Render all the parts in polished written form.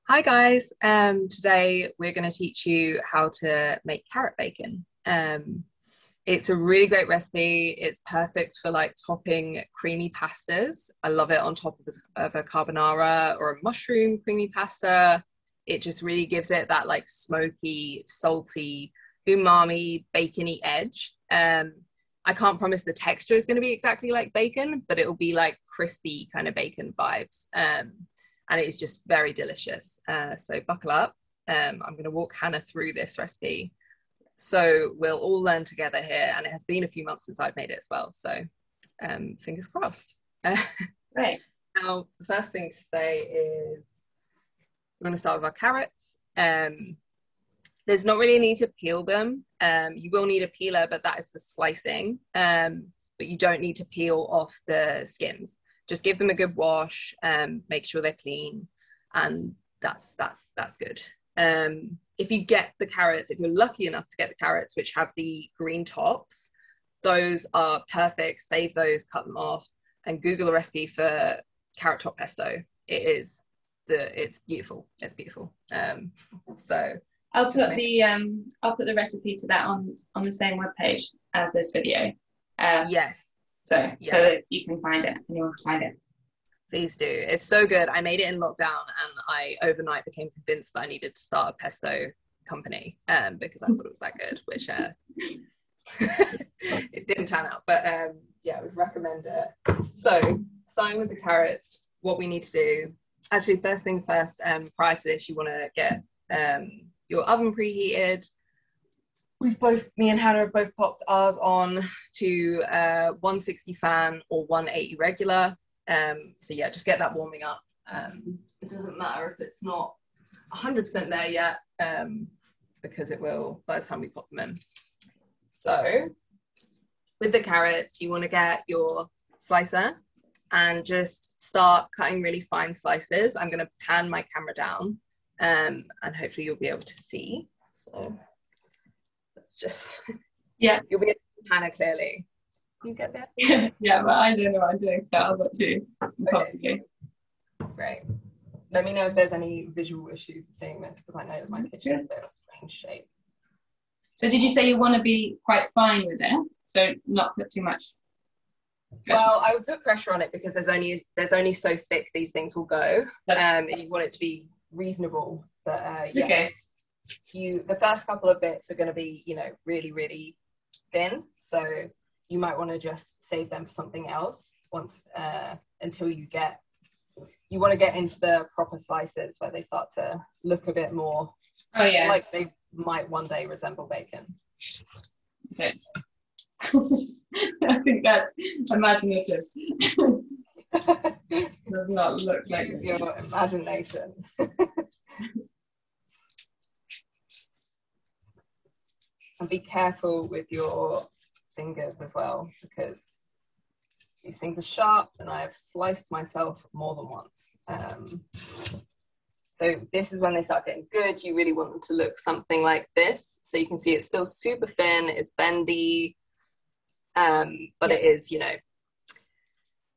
Hi guys, today we're going to teach you how to make carrot bacon. It's a really great recipe. It's perfect for like topping creamy pastas. I love it on top of a carbonara or a mushroom creamy pasta. It just really gives it that like smoky, salty, umami, bacony edge. I can't promise the texture is going to be exactly like bacon, but it will be like crispy kind of bacon vibes. And it is just very delicious. So buckle up. I'm going to walk Hannah through this recipe. So we'll all learn together here. And it has been a few months since I've made it as well. So fingers crossed. Right. Now, the first thing to say is we're going to start with our carrots. There's not really a need to peel them. You will need a peeler, but that is for slicing. But you don't need to peel off the skins. Just give them a good wash, make sure they're clean, and that's good. If you get the carrots, if you're lucky enough to get the carrots which have the green tops, those are perfect. Save those, cut them off, and Google a recipe for carrot top pesto. It's beautiful. It's beautiful. So I'll put the recipe to that on the same webpage as this video. Yes. So that you can find it, anyone can find it. Please do. It's so good. I made it in lockdown and I overnight became convinced that I needed to start a pesto company because I thought it was that good, which it didn't turn out. But yeah, I would recommend it. So starting with the carrots, what we need to do, actually first thing first, prior to this, you want to get your oven preheated. Me and Hannah have both popped ours on to 160 fan or 180 regular. So yeah, just get that warming up. It doesn't matter if it's not 100% there yet, because it will by the time we pop them in. So with the carrots, you want to get your slicer and just start cutting really fine slices. I'm going to pan my camera down, and hopefully you'll be able to see. So just you'll be able to pan it clearly. You get that? Yeah, but I don't know what I'm doing, so I'll let you. Okay. Great. Let me know if there's any visual issues seeing this, because I know that my kitchen is a strange shape. So did you say you want to be quite fine with it, so not put too much pressure? Well, I would put pressure on it because there's only so thick these things will go, and you want it to be reasonable. But yeah. Okay. The first couple of bits are going to be, really, really thin. So you might want to just save them for something else until you want to get into the proper slices where they start to look a bit more like they might one day resemble bacon. Okay. I think that's imaginative. Does not look like Use your imagination. And be careful with your fingers as well, because these things are sharp and I've sliced myself more than once. So this is when they start getting good. You really want them to look something like this. So you can see it's still super thin, it's bendy, but it is,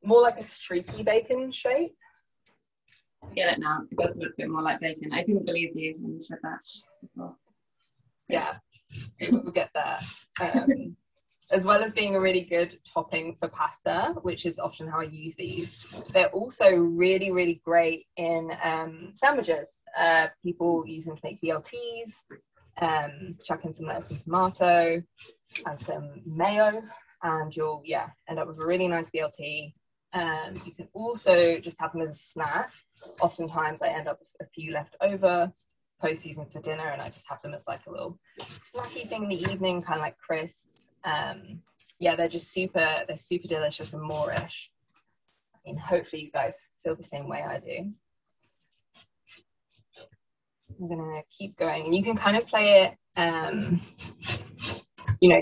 more like a streaky bacon shape. I get it now. It does look a bit more like bacon. I didn't believe you when you said that before. Yeah. We'll get there. As well as being a really good topping for pasta, which is often how I use these, they're also really, really great in sandwiches. People use them to make BLTs, chuck in some tomato and some mayo, and you'll end up with a really nice BLT. You can also just have them as a snack. Oftentimes I end up with a few left over post-season for dinner, and I just have them as like a little snacky thing in the evening, kind of like crisps. They're super delicious and Moorish. I mean, hopefully you guys feel the same way I do. I'm gonna keep going, and you can kind of play it,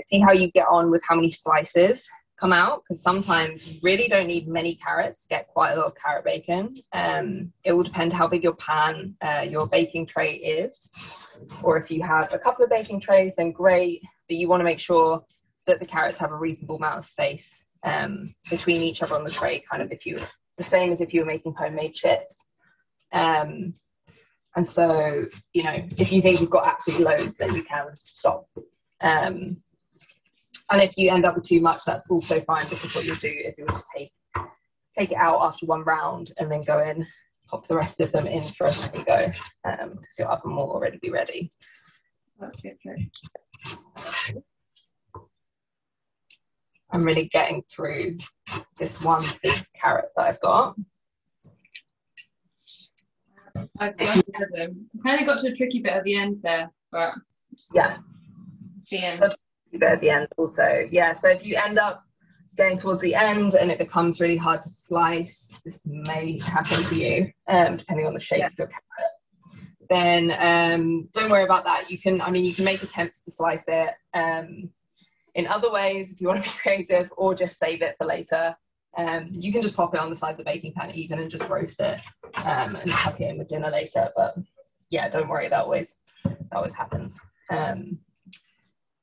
see how you get on with how many slices come out, because sometimes you really don't need many carrots to get quite a lot of carrot bacon. It will depend how big your pan, your baking tray is, or if you have a couple of baking trays, then great, but you want to make sure that the carrots have a reasonable amount of space between each other on the tray, kind of if you the same as if you were making homemade chips. And so, you know, if you think you've got absolutely loads, then you can stop. And if you end up with too much, that's also fine, because what you'll do is you'll just take it out after one round and then go in, pop the rest of them in for a second go, because your oven will already be ready. That's good. I'm really getting through this one big carrot that I've got. I've got them. Kind of got to a tricky bit at the end there, but yeah, seeing bit at the end also. Yeah, so if you end up going towards the end and it becomes really hard to slice, this may happen to you, depending on the shape of your carrot. Then don't worry about that. You can make attempts to slice it in other ways if you want to be creative, or just save it for later. You can just pop it on the side of the baking pan even and just roast it and tuck it in with dinner later. But yeah, don't worry, that always happens. I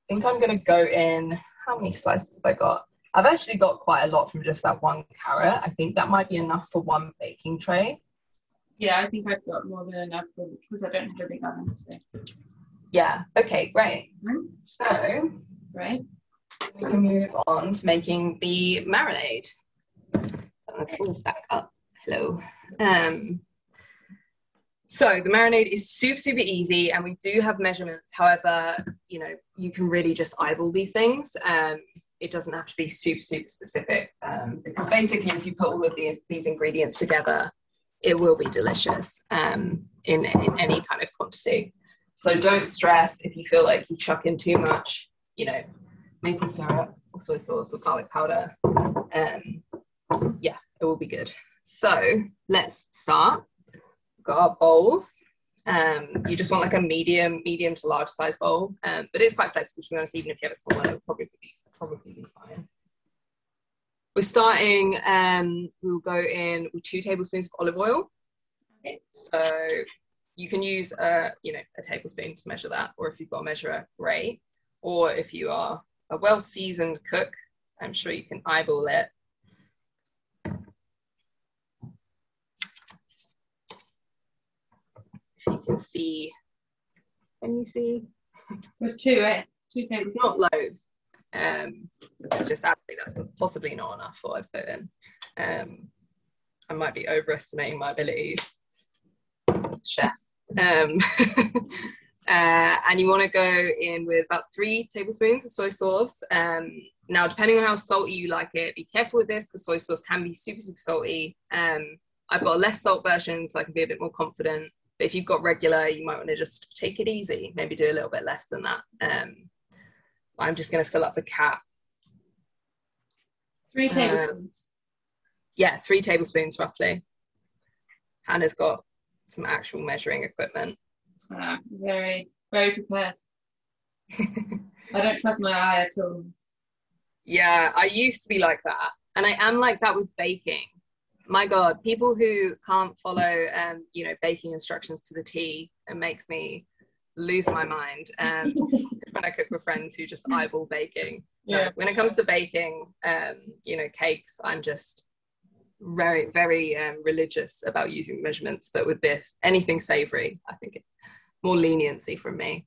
think I'm going to go in, how many slices have I got? I've actually got quite a lot from just that one carrot. I think that might be enough for one baking tray. Yeah, I think I've got more than enough because I don't have a big oven. So. Yeah, okay, great. So right, we can move on to making the marinade. So I'm going to pull this back up. Hello. So the marinade is super easy, and we do have measurements. However, you know, you can really just eyeball these things. It doesn't have to be super specific, because basically if you put all of these ingredients together, it will be delicious in any kind of quantity. So don't stress if you feel like you chuck in too much, you know, maple syrup or soy sauce or garlic powder. Yeah, it will be good. So let's start. We've got our bowls. You just want like a medium to large size bowl, but it's quite flexible, to be honest. Even if you have a small one, it will probably be fine. We're starting, we'll go in with 2 tablespoons of olive oil. Okay. So you can use a tablespoon to measure that, or if you've got a measurer, great. Or if you are a well-seasoned cook, I'm sure you can eyeball it. If you can see, It was 2, right? 2 tablespoons. It's not loads. It's just actually that's possibly not enough for what I've put in. I might be overestimating my abilities as a chef. And you want to go in with about 3 tablespoons of soy sauce. Now, depending on how salty you like it, be careful with this because soy sauce can be super salty. I've got a less salt version, so I can be a bit more confident. But if you've got regular, you might want to just take it easy. Maybe do a little bit less than that. I'm just going to fill up the cap. 3 tablespoons. Yeah, 3 tablespoons roughly. Hannah's got some actual measuring equipment. Very prepared. I don't trust my eye at all. Yeah, I used to be like that. And I am like that with baking. My God, people who can't follow, baking instructions to the T, it makes me lose my mind. When I cook with friends who just eyeball baking. Yeah. No, when it comes to baking, cakes, I'm just very religious about using measurements. But with this, anything savory, I think more leniency from me.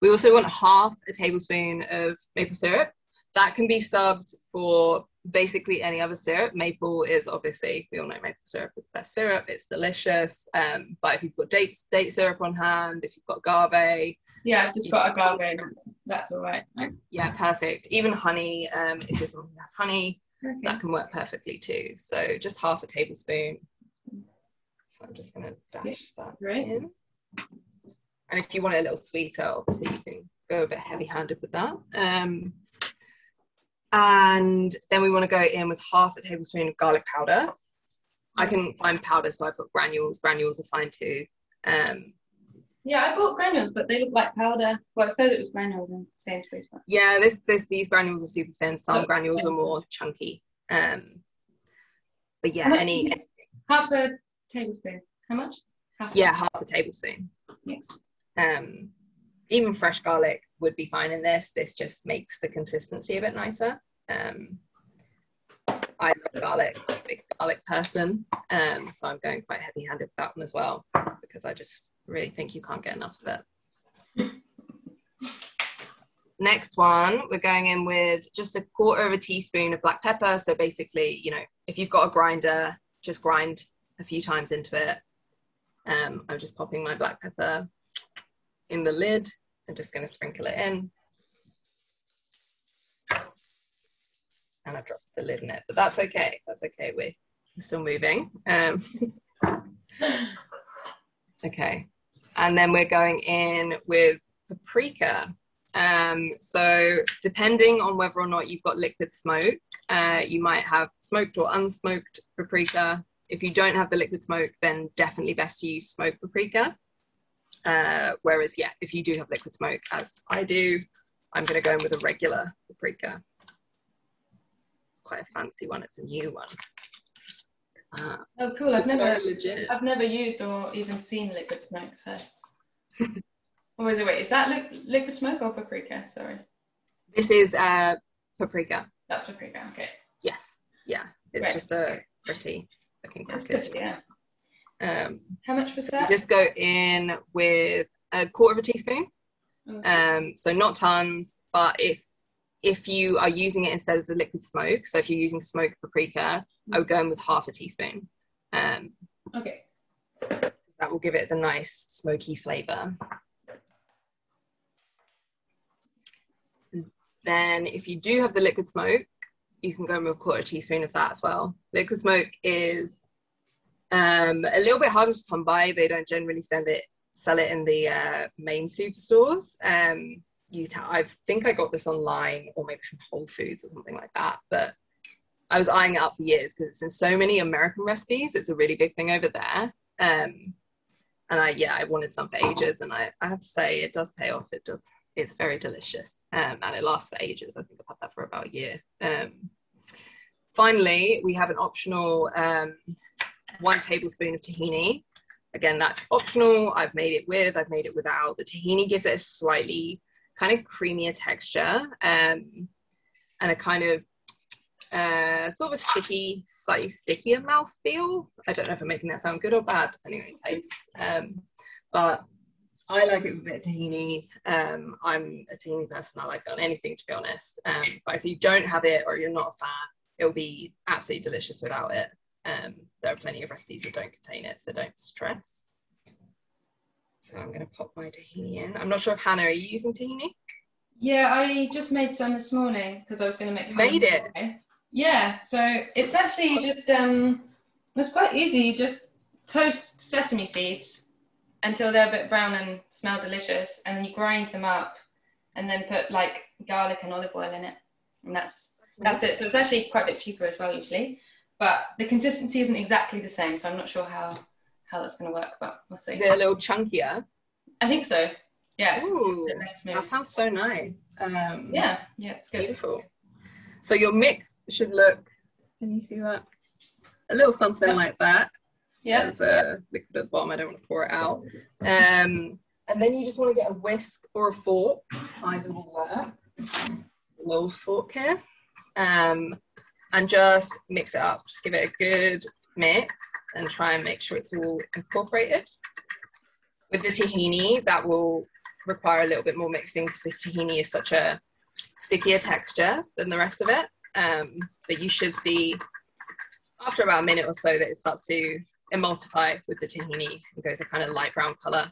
We also want half a tablespoon of maple syrup. That can be subbed for basically any other syrup. Maple is obviously, we all know maple syrup is the best syrup. It's delicious. But if you've got date syrup on hand, if you've got agave. Yeah, I've just got agave. That's all right. Yeah, perfect. Even honey, if there's something that has honey, okay, that can work perfectly too. So just half a tablespoon. So I'm just going to dash that in. And if you want it a little sweeter, obviously you can go a bit heavy-handed with that. And then we want to go in with half a tablespoon of garlic powder. I can find powder, so I've got granules. Granules are fine too. Yeah, I bought granules, but they look like powder. Well, it said it was granules in Sainsbury's. Yeah, these granules are super thin. Some granules are more chunky. But yeah, half a tablespoon. How much? Half a tablespoon. Yes. Even fresh garlic would be fine in this. This just makes the consistency a bit nicer. I love garlic, big garlic person. So I'm going quite heavy-handed with that one as well, because I just really think you can't get enough of it. Next one, we're going in with just 1/4 teaspoon of black pepper. So basically, you know, if you've got a grinder, just grind a few times into it. I'm just popping my black pepper in the lid. I'm just going to sprinkle it in. And I dropped the lid in it, but that's okay. That's okay. We're still moving. Okay. And then we're going in with paprika. So depending on whether or not you've got liquid smoke, you might have smoked or unsmoked paprika. If you don't have the liquid smoke, then definitely best to use smoked paprika. Whereas, yeah, if you do have liquid smoke, as I do, I'm going to go in with a regular paprika. It's quite a fancy one. It's a new one. Oh, cool. I've legit. never used or even seen liquid smoke. So, or is it? Wait, is that liquid smoke or paprika? Sorry. This is paprika. That's paprika. Okay. Yes. Yeah. It's Great. just a pretty looking package. Yeah. How much was that? Just go in with 1/4 teaspoon. Okay. So not tons, but if you are using it instead of the liquid smoke, so if you're using smoked paprika, I would go in with 1/2 teaspoon. Okay. That will give it the nice smoky flavor. Then if you do have the liquid smoke, you can go in with 1/4 teaspoon of that as well. Liquid smoke is a little bit harder to come by. They don't generally sell it in the main superstores. I think I got this online, or maybe from Whole Foods or something like that, but I was eyeing it up for years because it's in so many American recipes. It's a really big thing over there. And I wanted some for ages, and I have to say it does pay off. It does. It's very delicious, and it lasts for ages. I think I've had that for about a year. Finally, we have an optional 1 tablespoon of tahini. Again, that's optional. I've made it without. The tahini gives it a slightly kind of creamier texture, and a kind of sort of a slightly stickier mouthfeel. I don't know if I'm making that sound good or bad, depending on your tastes. But I like it with a bit of tahini. I'm a tahini person. I like it on anything, to be honest. But if you don't have it or you're not a fan, it'll be absolutely delicious without it. There are plenty of recipes that don't contain it, so don't stress. So I'm going to pop my tahini in. I'm not sure if Hannah, are you using tahini? Yeah, I just made some this morning because I was going to make. Made it? Yeah, so it's actually just it's quite easy. You just toast sesame seeds until they're a bit brown and smell delicious, and then you grind them up, and then put like garlic and olive oil in it, and that's it. So it's actually quite a bit cheaper as well usually, but the consistency isn't exactly the same, so I'm not sure how that's going to work, but we'll see. Is it a little chunkier? I think so. Yeah. Ooh, that sounds so nice. Yeah, it's good. Beautiful. So your mix should look, can you see that? A little something like that. Yeah. There's a liquid at the bottom, I don't want to pour it out. And then you just want to get a whisk or a fork, either will work. A little fork here. And just mix it up. Just give it a good mix and try and make sure it's all incorporated. With the tahini, that will require a little bit more mixing because the tahini is such a stickier texture than the rest of it. But you should see after about a minute or so that it starts to emulsify with the tahini and goes a kind of light brown color.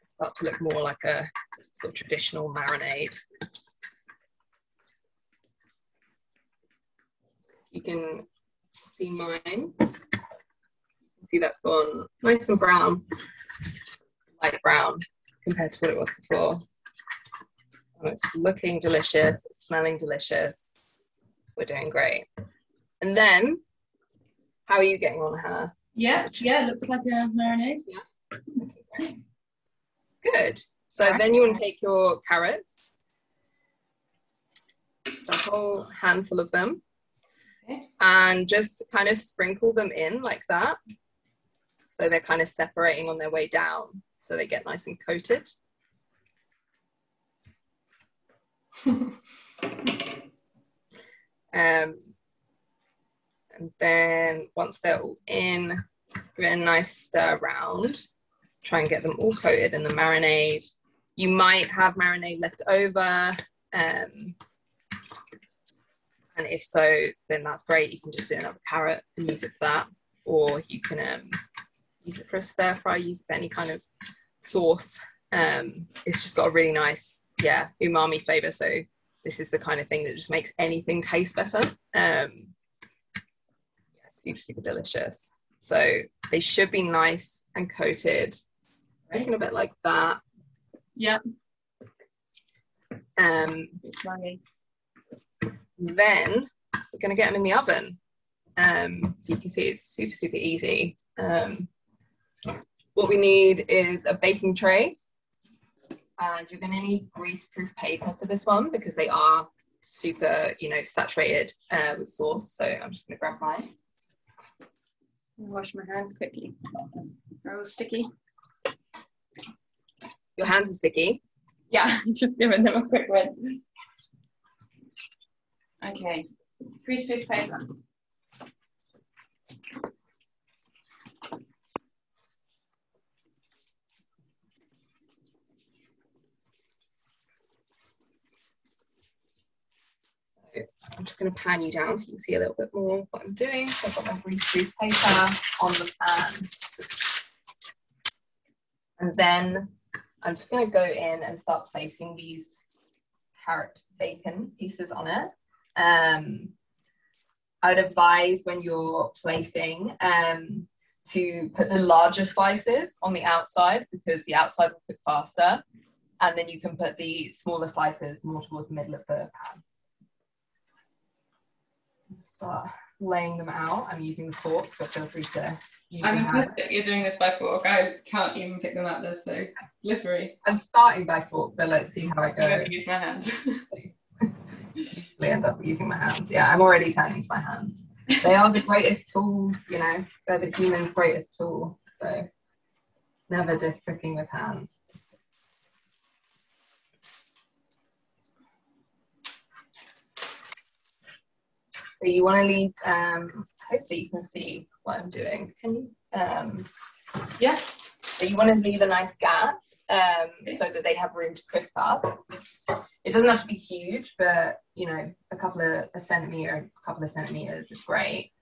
Start to look more like a sort of traditional marinade. You can see mine. You can see that's gone nice and brown, light brown compared to what it was before. And it's looking delicious, it's smelling delicious. We're doing great. And then, how are you getting on, Hannah? Yeah, looks like a marinade. Yeah. Okay, great. Good. So then you want to take your carrots, just a whole handful of them. And just kind of sprinkle them in like that. So they're kind of separating on their way down. So they get nice and coated. And then once they're all in, give it a nice stir around. Try and get them all coated in the marinade. You might have marinade left over. And if so, then that's great. You can just do another carrot and use it for that. Or you can use it for a stir fry, use it for any kind of sauce. It's just got a really nice, umami flavor. So this is the kind of thing that just makes anything taste better. Super, super delicious. So they should be nice and coated. Looking a bit like that. Yep. Then we're going to get them in the oven. So you can see it's super, super easy. What we need is a baking tray. And you're going to need grease-proof paper for this one because they are super, saturated with sauce. So I'm just going to grab mine. Wash my hands quickly. They're all sticky. Your hands are sticky? Yeah, just giving them a quick rinse. Okay, grease-proof paper. I'm just going to pan you down so you can see a little bit more what I'm doing. So I've got my grease-proof paper on the pan. And then I'm just going to go in and start placing these carrot bacon pieces on it. I would advise when you're placing to put the larger slices on the outside because the outside will cook faster. And then you can put the smaller slices more towards the middle of the pan. Start laying them out. I'm using the fork, but feel free to use I'm your hand. impressed that you're doing this by fork. I can't even pick them up. They're so slippery. I'm starting by fork, but let's see how it goes. I'm going to use my hands. I end up using my hands. Yeah, I'm already turning to my hands. They are the greatest tool, they're the human's greatest tool. So never diss cooking with hands. So you want to leave, hopefully you can see what I'm doing. Can you? Yeah. So you want to leave a nice gap so that they have room to crisp up. It doesn't have to be huge, but a couple of centimeters is great.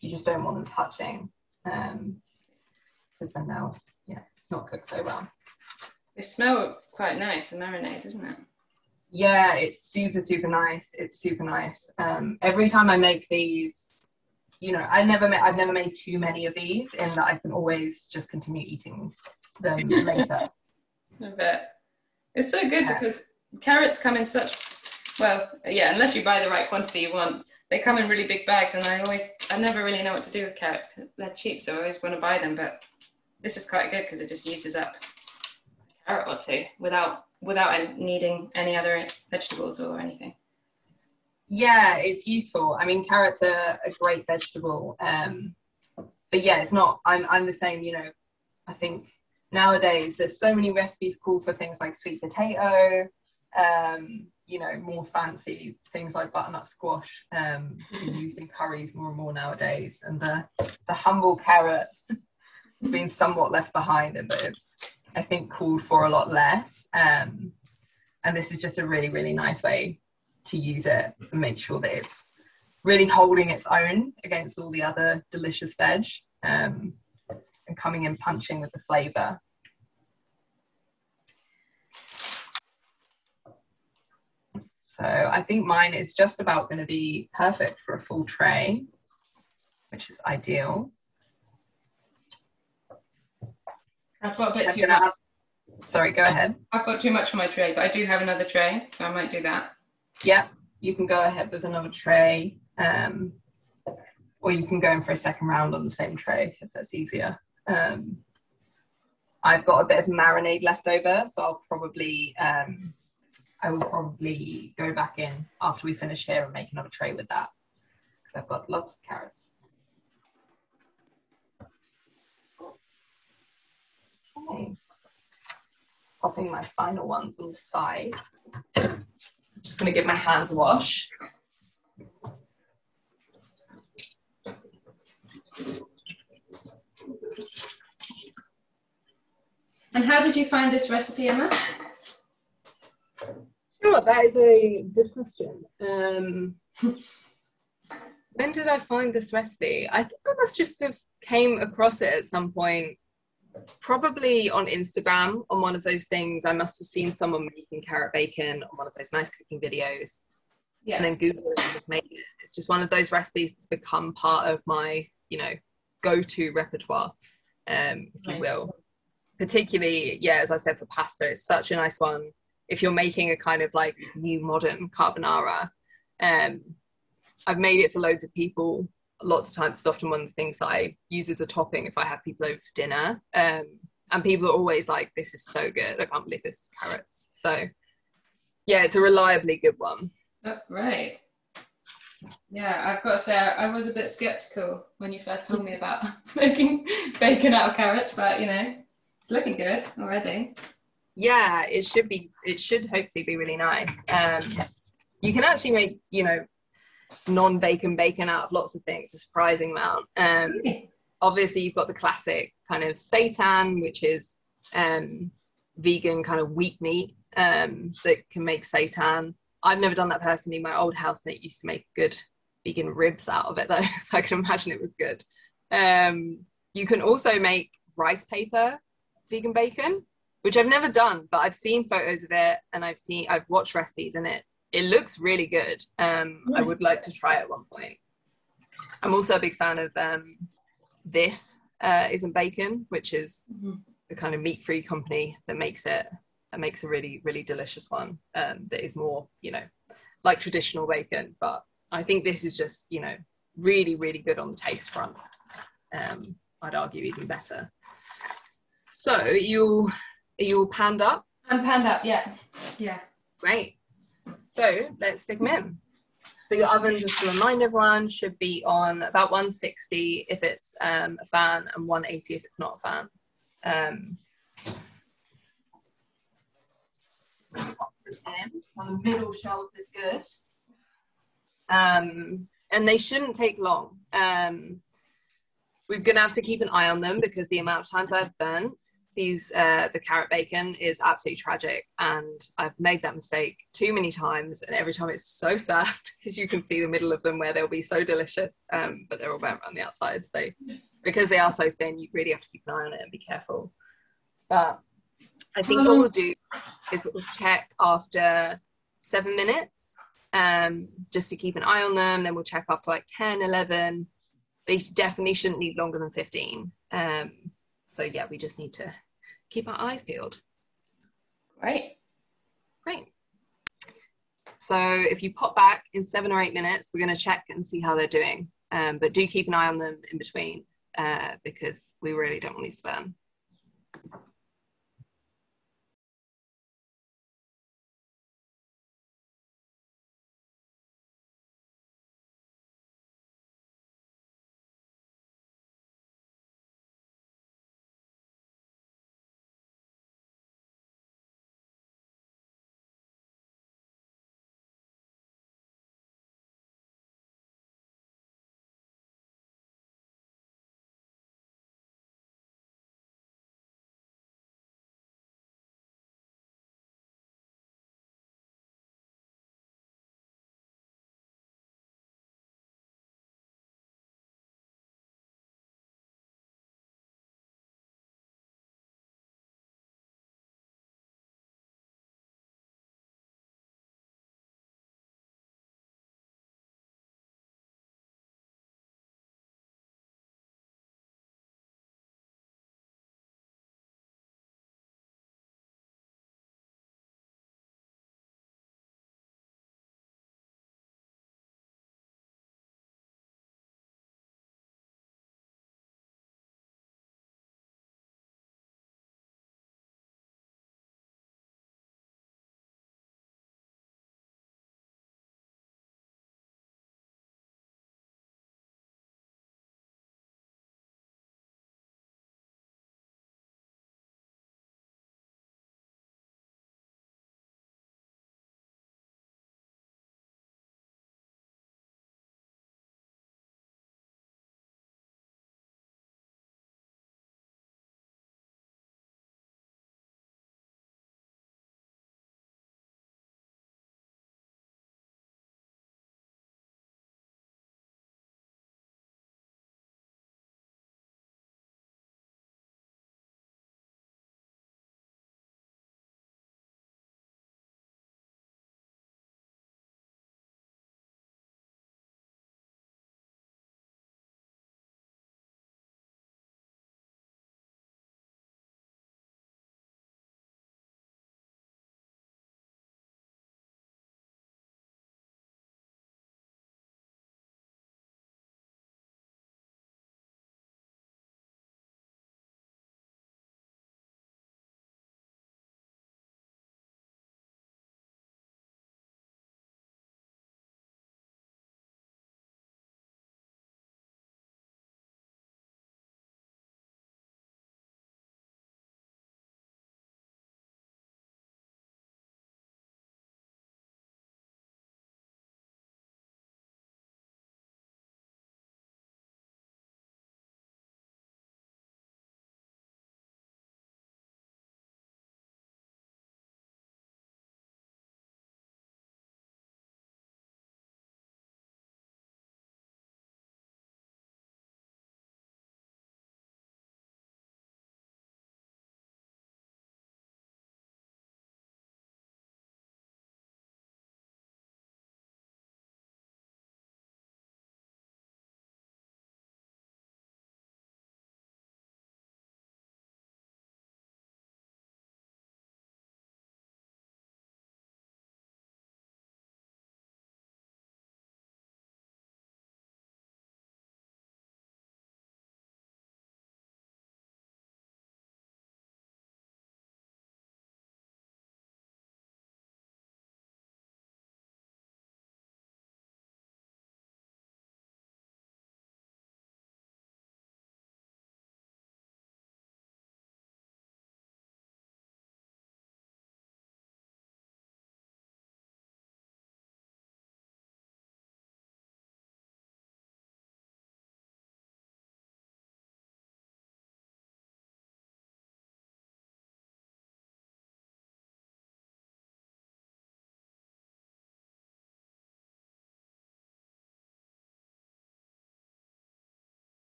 You just don't want them touching because then they'll not cook so well. They smell quite nice, the marinade, doesn't it? Yeah, it's super, super nice. It's super nice. Every time I make these, I've never made too many of these in that I can always just continue eating them later. I bet. It's so good because carrots come in such, unless you buy the right quantity you want, they come in really big bags and I never really know what to do with carrots. They're cheap, so I always want to buy them, but this is quite good because it just uses up a carrot or two without needing any other vegetables or anything. Yeah, it's useful. I mean, carrots are a great vegetable. But yeah, it's not, I'm the same, I think nowadays there's so many recipes called for things like sweet potato, more fancy things like butternut squash, used in curries more and more nowadays. And the humble carrot has been somewhat left behind, but it's, I think, called for a lot less. And this is just a really, really nice way to use it and make sure that it's really holding its own against all the other delicious veg and coming in punching with the flavour. So I think mine is just about going to be perfect for a full tray, which is ideal. I've got a bit too much. Sorry, go ahead. I've got too much for my tray, but I do have another tray, so I might do that. Yeah, you can go ahead with another tray, or you can go in for a second round on the same tray if that's easier. I've got a bit of marinade left over, so I'll probably I will probably go back in after we finish here and make another tray with that because I've got lots of carrots. Okay, popping my final ones on the side. Just going to give my hands a wash. And how did you find this recipe, Emma? Sure, that is a good question. When did I find this recipe? I think I must just have came across it at some point, probably on Instagram, on one of those things. I must have seen someone making carrot bacon on one of those nice cooking videos. Yeah. And then Google it and just made it. It's just one of those recipes that's become part of my, you know, go-to repertoire, if you will. Particularly, yeah, as I said, for pasta, it's such a nice one. If you're making a kind of like new modern carbonara, I've made it for loads of people. Lots of times, it's often one of the things that I use as a topping if I have people over for dinner. And people are always like, this is so good. I can't believe this is carrots. So yeah, it's a reliably good one. That's great. Yeah, I've got to say, I was a bit skeptical when you first told me about making bacon out of carrots, but you know, it's looking good already. Yeah, it should hopefully be really nice. You can actually make, you know, non-bacon bacon out of lots of things, a surprising amount. Obviously you've got the classic kind of seitan, which is vegan kind of wheat meat that can make seitan. I've never done that personally. My old housemate used to make good vegan ribs out of it though, so I can imagine it was good. You can also make rice paper vegan bacon, which I've never done, but I've seen photos of it and I've watched recipes in it. It looks really good. I would like to try it at one point. I'm also a big fan of This Isn't Bacon, which is the kind of meat-free company that makes it. That makes a really, really delicious one that is more, you know, like traditional bacon. But I think this is just, you know, really, really good on the taste front. I'd argue even better. So are you all panned up? I'm panned up, yeah. Yeah. Great. So let's stick them in. So your oven, just to remind everyone, should be on about 160 if it's a fan and 180 if it's not a fan. On the middle shelf is good. And they shouldn't take long. We're going to have to keep an eye on them because the amount of times I've burnt the carrot bacon is absolutely tragic, and I've made that mistake too many times, and every time it's so sad because you can see the middle of them where they'll be so delicious, but they're all burnt around the outside. So because they are so thin, you really have to keep an eye on it and be careful. But I think what we'll do is we'll check after 7 minutes, just to keep an eye on them. Then we'll check after like 10, 11. They definitely shouldn't need longer than 15. So yeah, we just need to keep our eyes peeled. Great. So if you pop back in 7 or 8 minutes, we're going to check and see how they're doing. But do keep an eye on them in between because we really don't want these to burn.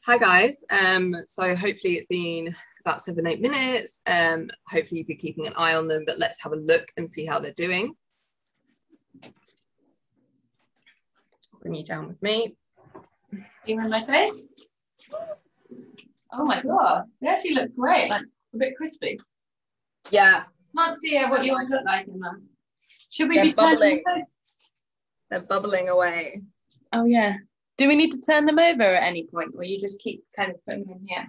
Hi guys. So hopefully it's been about 7, 8 minutes. Hopefully you've been keeping an eye on them, but let's have a look and see how they're doing. Bring you down with me. You in my face? Oh my god, they actually look great, like a bit crispy. Yeah. Can't see what yours look like in there. Should we They're be bubbling? They're bubbling away. Oh yeah. Do we need to turn them over at any point, or you just keep kind of putting them in here?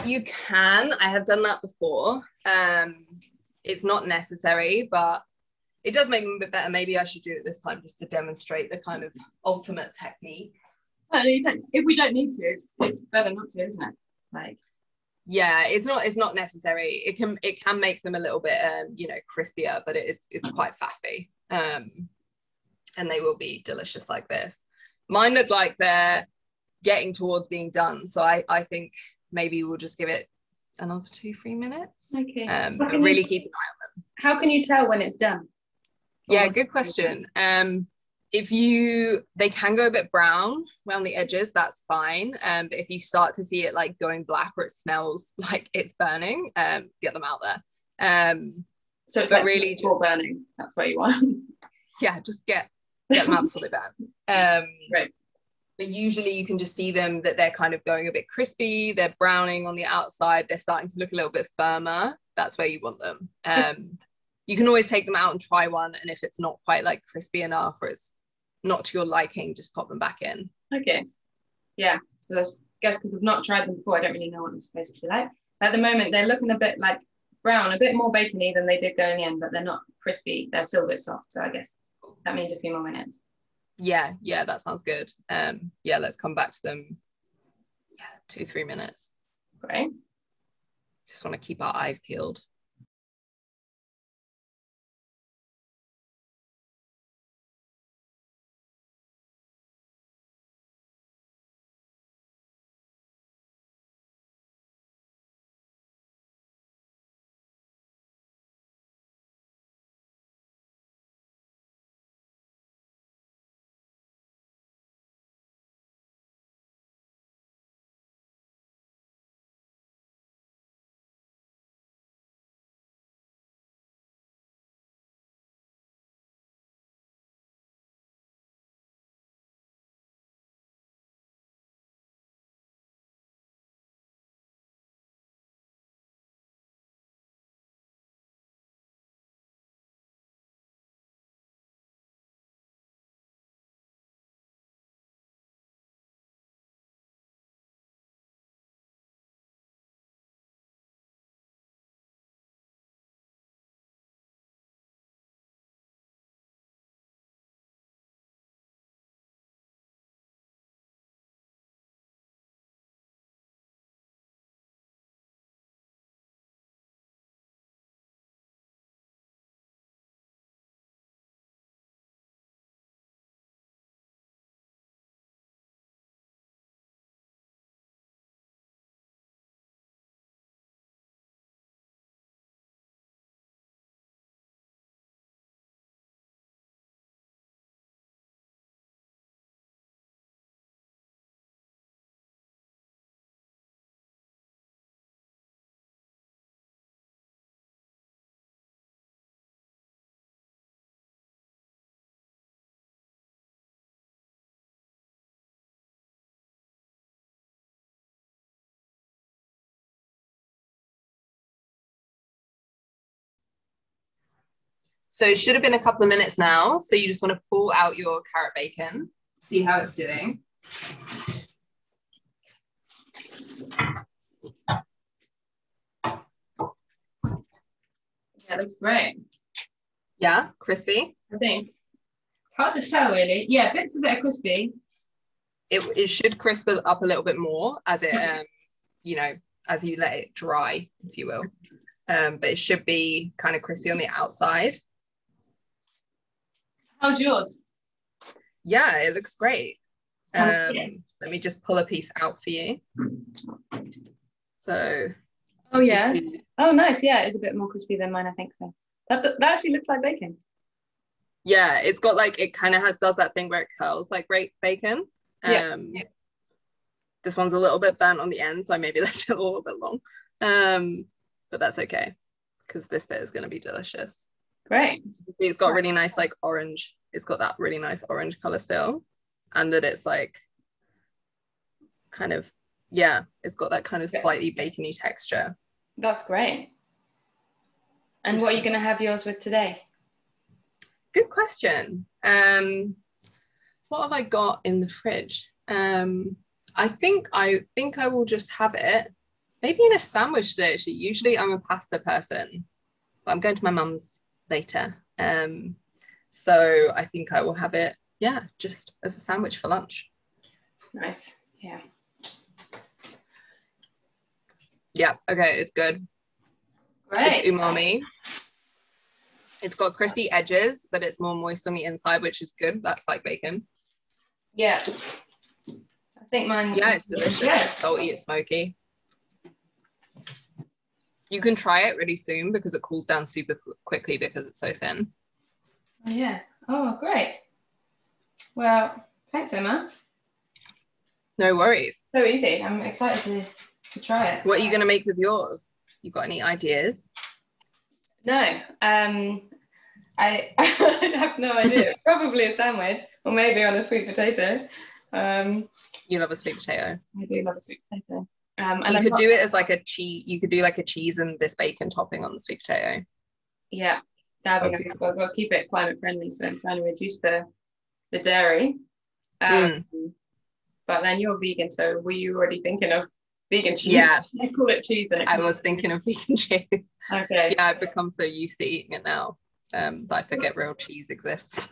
You can. I have done that before. It's not necessary, but it does make them a bit better. Maybe I should do it this time just to demonstrate the kind of ultimate technique. Well, if we don't need to, it's better not to, isn't it? Like, yeah, it's not necessary. It can make them a little bit crispier, but it's quite faffy. And they will be delicious like this. Mine look like they're getting towards being done, so I think maybe we'll just give it another 2-3 minutes. Okay. But really keep an eye on them. How can you tell when it's done? Yeah, good question. They can go a bit brown around the edges, that's fine. But if you start to see it like going black or it smells like it's burning, get them out there. So it's like really just burning. That's what you want. Yeah, just get them out before they burn. Right. But usually you can just see them that they're kind of going a bit crispy, they're browning on the outside, they're starting to look a little bit firmer. That's where you want them. You can always take them out and try one, and if it's not quite like crispy enough or it's not to your liking, just pop them back in. Okay. Yeah. So I guess because I've not tried them before, I don't really know what they're supposed to be like. At the moment, they're looking a bit like brown, a bit more bacony than they did go in the end, but they're not crispy. They're still a bit soft. So I guess that means a few more minutes. Yeah, that sounds good. Yeah, let's come back to them. Yeah, 2-3 minutes. Great. Just want to keep our eyes peeled. So it should have been a couple of minutes now. So you just want to pull out your carrot bacon, see how it's doing. Yeah, looks great. Yeah, crispy. I think. It's hard to tell really. Yeah, bits of it are crispy. It should crisp up a little bit more as it as you let it dry, if you will. But it should be kind of crispy on the outside. How's yours? Yeah, it looks great. Let me just pull a piece out for you. So oh yeah. Oh nice. Yeah, it's a bit more crispy than mine, I think so. That actually looks like bacon. Yeah, it's got like, it kind of does that thing where it curls like bacon. Yeah. This one's a little bit burnt on the end, so I maybe left it a little bit long. But that's okay, because this bit is going to be delicious. Great. It's got really nice like orange. It's got that really nice orange color still, and that it's like kind of, yeah, it's got that kind of slightly bacony texture. That's great. And what are you going to have yours with today? Good question. What have I got in the fridge? I think I will just have it maybe in a sandwich today, actually. Usually I'm a pasta person, but I'm going to my mum's later. So I think I will have it, yeah, just as a sandwich for lunch. Nice. Yeah. Yeah, okay, it's good. Great. It's umami. It's got crispy edges, but it's more moist on the inside, which is good. That's like bacon. Yeah. I think mine. Yeah, it's delicious. Yeah. It's salty, it's smoky. You can try it really soon because it cools down super quickly because it's so thin. Yeah. Oh, great. Well, thanks, Emma. No worries. So easy. I'm excited to try it. What are you going to make with yours? You got any ideas? No. I have no idea. Probably a sandwich, or maybe on a sweet potato. You love a sweet potato. I do love a sweet potato. You could do it as like a cheese. You could do like a cheese and this bacon topping on the sweet potato. Yeah, dabbing. I've got to keep it climate friendly, so I'm trying to reduce the dairy. But then you're vegan, so were you already thinking of vegan cheese? Yeah, I call it cheese. I was thinking of vegan cheese. Okay. Yeah, I've become so used to eating it now that I forget real cheese exists.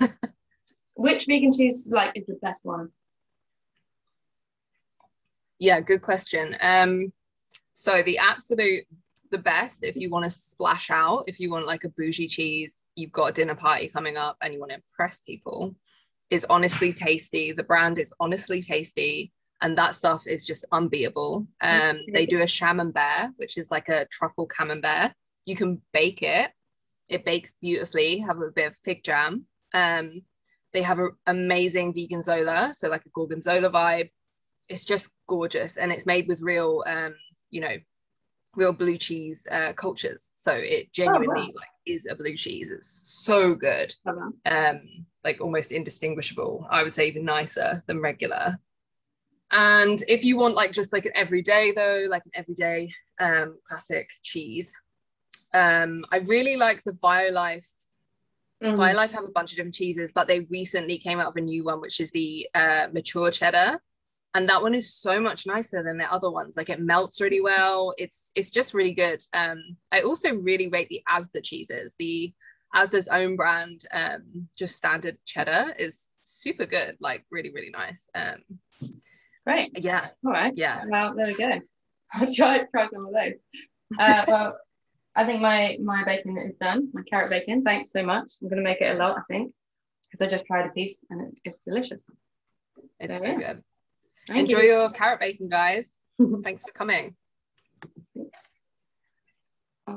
Which vegan cheese is the best one? Yeah, good question. So the best, if you want to splash out, if you want like a bougie cheese, you've got a dinner party coming up and you want to impress people, is Honestly Tasty. The brand is Honestly Tasty, and that stuff is just unbeatable. They do a camembert, which is like a truffle camembert. You can bake it. It bakes beautifully, have a bit of fig jam. They have an amazing vegan zola, so like a gorgonzola vibe. It's just gorgeous, and it's made with real, real blue cheese cultures. So it genuinely is a blue cheese. It's so good, like almost indistinguishable. I would say even nicer than regular. And if you want like just like an everyday though, like an everyday classic cheese, I really like the Violife. Violife have a bunch of different cheeses, but they recently came out with a new one, which is the mature cheddar. And that one is so much nicer than the other ones. Like it melts really well. It's just really good. I also really rate the Asda cheeses. The Asda's own brand, just standard cheddar, is super good. Like really, really nice. Great. Yeah. All right. Yeah. Well, there we go. I'll try some of those. Well, I think my bacon is done. My carrot bacon. Thanks so much. I'm going to make it a lot, I think, because I just tried a piece and it's delicious. It's so good. Thank Enjoy you. your carrot bacon, guys. Thanks for coming. Oh.